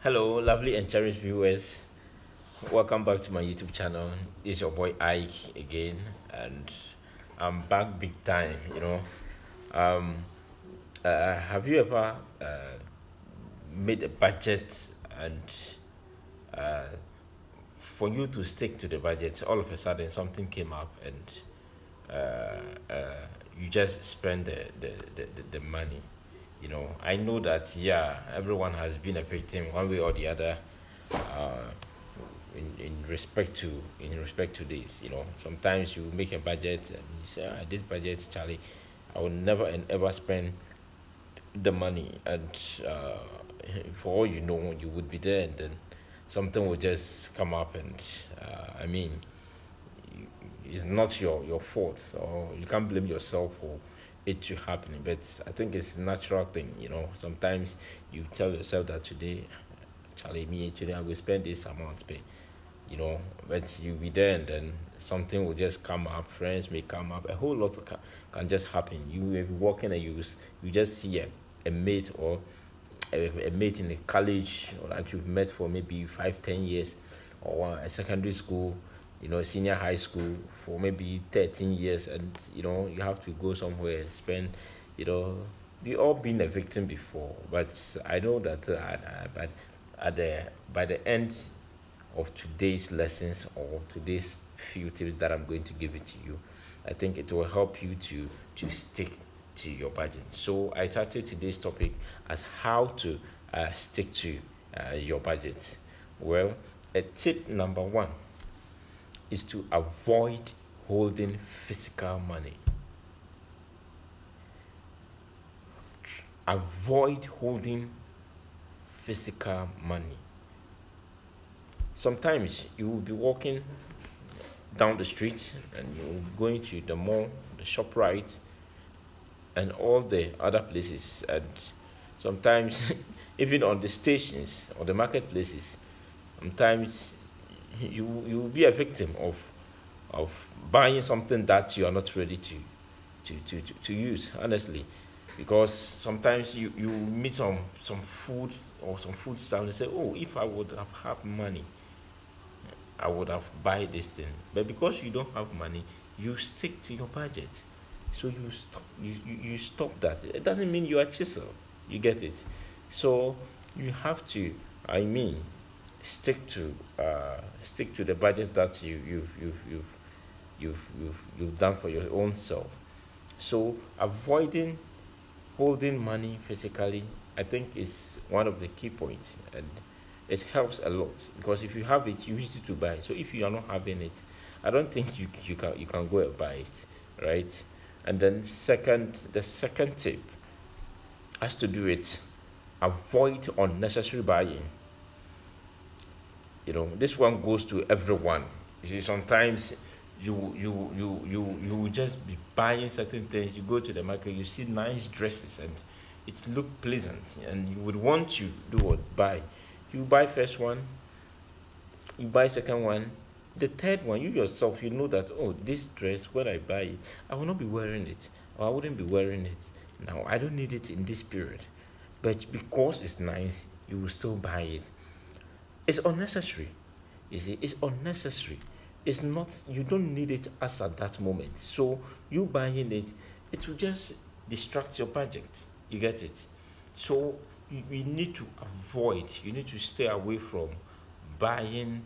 Hello, lovely and cherished viewers. Welcome back to my YouTube channel. It's your boy Ike again, and I'm back big time. Um, have you ever made a budget and uh, for you to stick to the budget, all of a sudden something came up and you just spend the money? I know that, yeah, everyone has been a victim one way or the other. Uh, in respect to this, sometimes you make a budget and you say, this budget, Charlie, I will never and ever spend the money, and uh, for all you know, you would be there, and then something will just come up, and I mean, it's not your fault, or you can't blame yourself for it to happening. But I think it's a natural thing. Sometimes you tell yourself that today, Charlie, me today I will spend this amount, but you be there, and then something will just come up. Friends may come up, a whole lot can just happen. You may be walking and you just see a mate, or a mate in the college, or that you've met for maybe 5 10 years, or a secondary school, senior high school for maybe 13 years, and you have to go somewhere and spend, you know we all been a victim before. But I know that but at the by the end of today's lessons, or today's few tips that I'm going to give it to you, I think it will help you to stick to your budget. So I started today's topic as how to stick to your budget. Well, a tip number one is to avoid holding physical money. Avoid holding physical money. Sometimes you will be walking down the street, and you will be going to the mall, the shop right, and all the other places, and sometimes even on the stations or the marketplaces, sometimes you will be a victim of buying something that you are not ready to use, honestly. Because sometimes you meet some food, or some food stuff, and say, oh, if I would have had money, I would have buy this thing. But because you don't have money, you stick to your budget. So you stop that. It doesn't mean you are chisel. You get it. So you have to, I mean, stick to the budget that you've done for your own self. So avoiding holding money physically, I think, is one of the key points, and it helps a lot, because if you have it, you use it to buy. So if you are not having it, I don't think you can go and buy it, right? And then the second tip has to do with avoid unnecessary buying. This one goes to everyone. You see, sometimes you will just be buying certain things. You go to the market, you see nice dresses, and it look pleasant, and you would want to do what? Buy. You buy first one, you buy second one, the third one, you yourself, you know that, oh, this dress, when I buy it, I will not be wearing it, or I wouldn't be wearing it now. I don't need it in this period, but because it's nice, you will still buy it. It's unnecessary. You see, it's unnecessary. It's not, you don't need it as at that moment. So you buying it, it will just distract your budget. You get it? So you need to avoid, you need to stay away from buying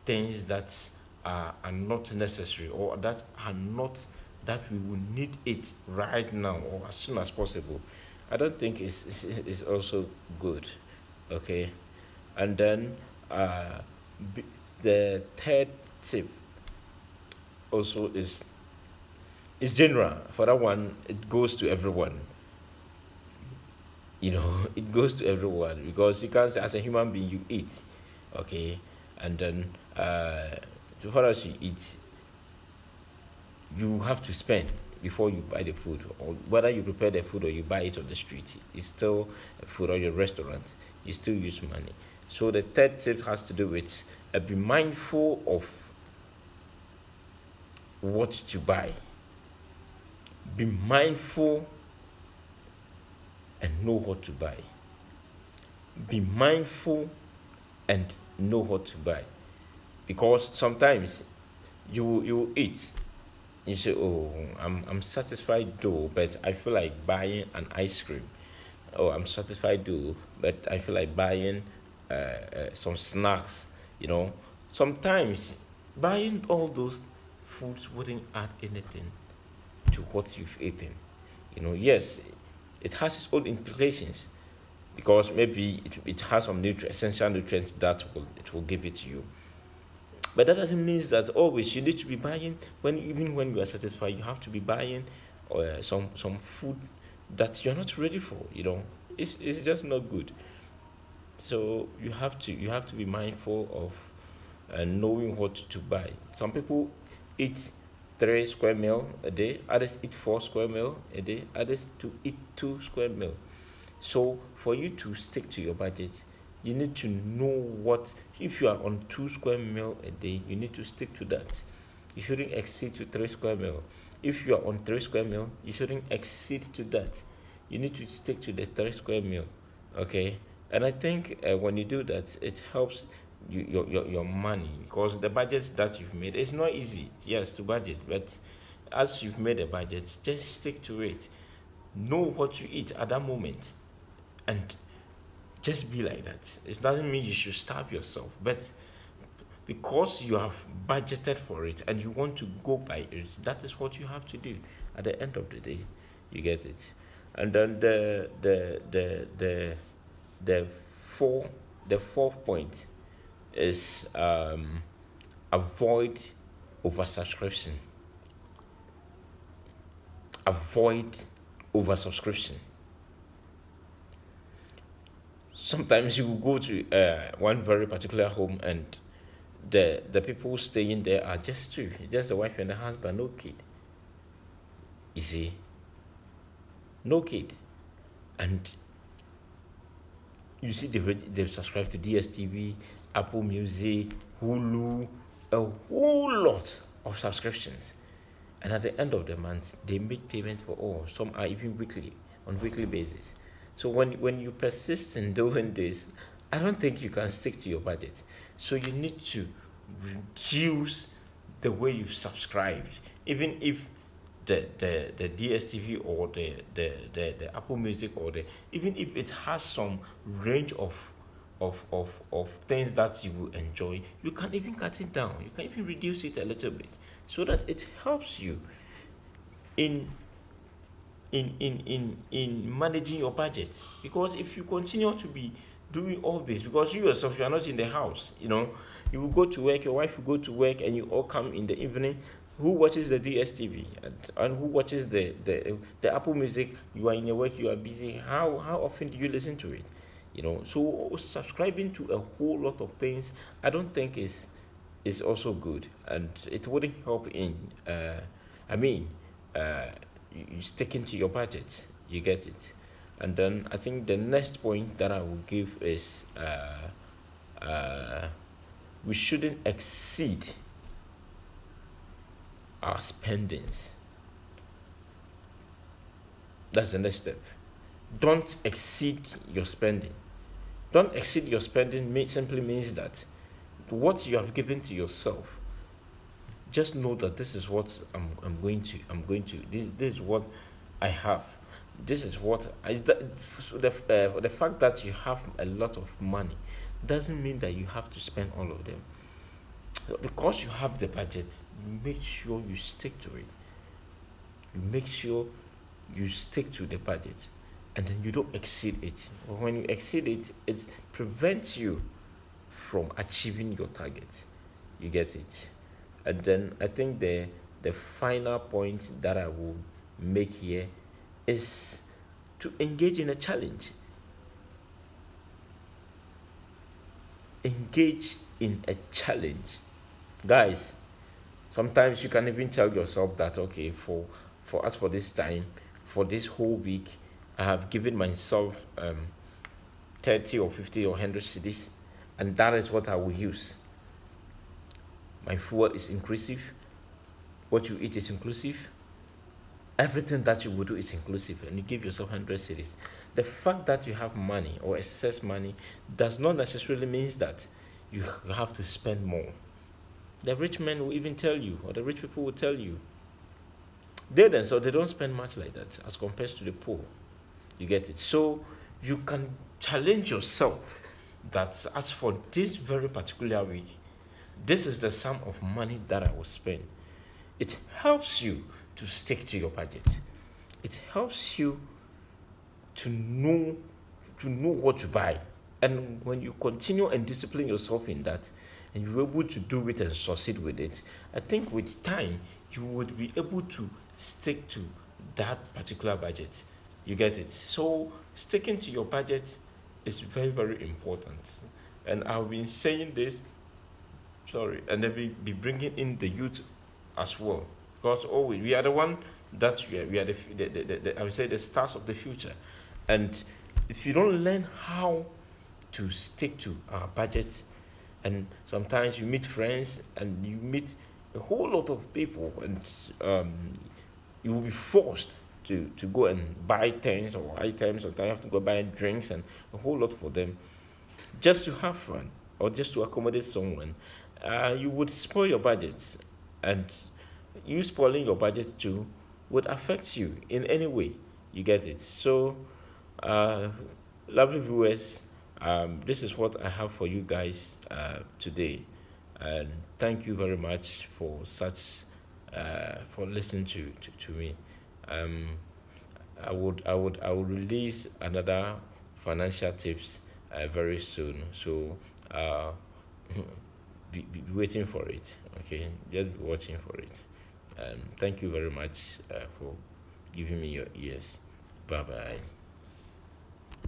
things that are not necessary, or that are not, that we will need it right now or as soon as possible. I don't think it's also good. Okay. And then uh, b- the third tip also is general. For that one, it goes to everyone. It goes to everyone, because you can't say, as a human being, you eat, okay, and then so far as you eat, you have to spend before you buy the food, or whether you prepare the food or you buy it on the street, it's still a food, or your restaurant, you still use money. So the third tip has to do with be mindful of what to buy. Be mindful and know what to buy. Be mindful and know what to buy. Because sometimes you eat, you say, oh, I'm satisfied though, but I feel like buying an ice cream. Oh, I'm satisfied though, but I feel like buying some snacks. You know, sometimes buying all those foods wouldn't add anything to what you've eaten. Yes, it has its own implications, because maybe it has some essential nutrients that will give it to you. But that doesn't mean that always you need to be buying, even when you are satisfied, you have to be buying some food that you're not ready for. It's just not good. So you have to be mindful of knowing what to buy. Some people eat 3 square meal a day, others eat 4 square meal a day, others to eat 2 square meal. So for you to stick to your budget, you need to know what. If you are on 2 square meal a day, you need to stick to that. You shouldn't exceed to 3 square meal. If you are on 3 square meal, you shouldn't exceed to that. You need to stick to the 3 square meal. Okay, and I think when you do that, it helps your money, because the budget that you've made, it's not easy, yes, to budget, but as you've made a budget, just stick to it. Know what you eat at that moment, and just be like that. It doesn't mean you should starve yourself, but because you have budgeted for it and you want to go by it, that is what you have to do at the end of the day. You get it? And then the four the fourth point is avoid oversubscription. Avoid oversubscription. Sometimes you will go to one very particular home, and the people staying there are just two, just the wife and the husband, no kid. You see, no kid, and you see they've subscribed to DSTV, Apple Music, Hulu, a whole lot of subscriptions, and at the end of the month they make payment for all. Some are even on weekly basis. So when you persist in doing this, I don't think you can stick to your budget. So you need to reduce the way you've subscribed. Even if the DSTV or the Apple Music, or even if it has some range of things that you will enjoy, you can even cut it down. You can even reduce it a little bit, so that it helps you in in managing your budget. Because if you continue to be doing all this, because you yourself, you are not in the house, you will go to work, your wife will go to work, and you all come in the evening. Who watches the DSTV, and who watches the Apple Music? You are in your work, you are busy. How often do you listen to it? So subscribing to a whole lot of things, I don't think is also good, and it wouldn't help in I mean uh, you sticking to your budget. You get it? And then I think the next point that I will give is we shouldn't exceed our spendings. That's the next step. Don't exceed your spending. Don't exceed your spending simply means that what you have given to yourself, just know that this is what I'm going to this is what I have. This is what so the fact that you have a lot of money doesn't mean that you have to spend all of them. Because you have the budget, you make sure you stick to it. You make sure you stick to the budget, and then you don't exceed it. But when you exceed it, it prevents you from achieving your target. You get it? And then I think the final point that I will make here is to engage in a challenge. Engage in a challenge, guys. Sometimes you can even tell yourself that, okay, for us, for this time, for this whole week, I have given myself 30 or 50 or 100 cedis, and that is what I will use. My food is inclusive, what you eat is inclusive, everything that you will do is inclusive, and you give yourself 100 cedis. The fact that you have money or excess money does not necessarily means that you have to spend more. The rich men will even tell you, or the rich people will tell you, they don't spend much like that as compared to the poor. You get it? So you can challenge yourself that as for this very particular week, this is the sum of money that I will spend. It helps you to stick to your budget. It helps you to know what to buy. And when you continue and discipline yourself in that, and you're able to do it and succeed with it, I think with time you would be able to stick to that particular budget. You get it? So sticking to your budget is very, very important. And I've been saying this, sorry, and then be bringing in the youth as well, because always we are the one that we are I would say the stars of the future. And if you don't learn how to stick to our budget, and sometimes you meet friends and you meet a whole lot of people, and um, you will be forced to go and buy things or items. Sometimes you have to go buy drinks and a whole lot for them just to have fun or just to accommodate someone. You would spoil your budget, and you spoiling your budget too would affect you in any way. You get it? So, uh, lovely viewers, this is what I have for you guys today, and thank you very much for for listening to me. Um, I would release another financial tips very soon. So uh, be waiting for it. Okay, just be watching for it. Thank you very much for giving me your ears. Bye bye.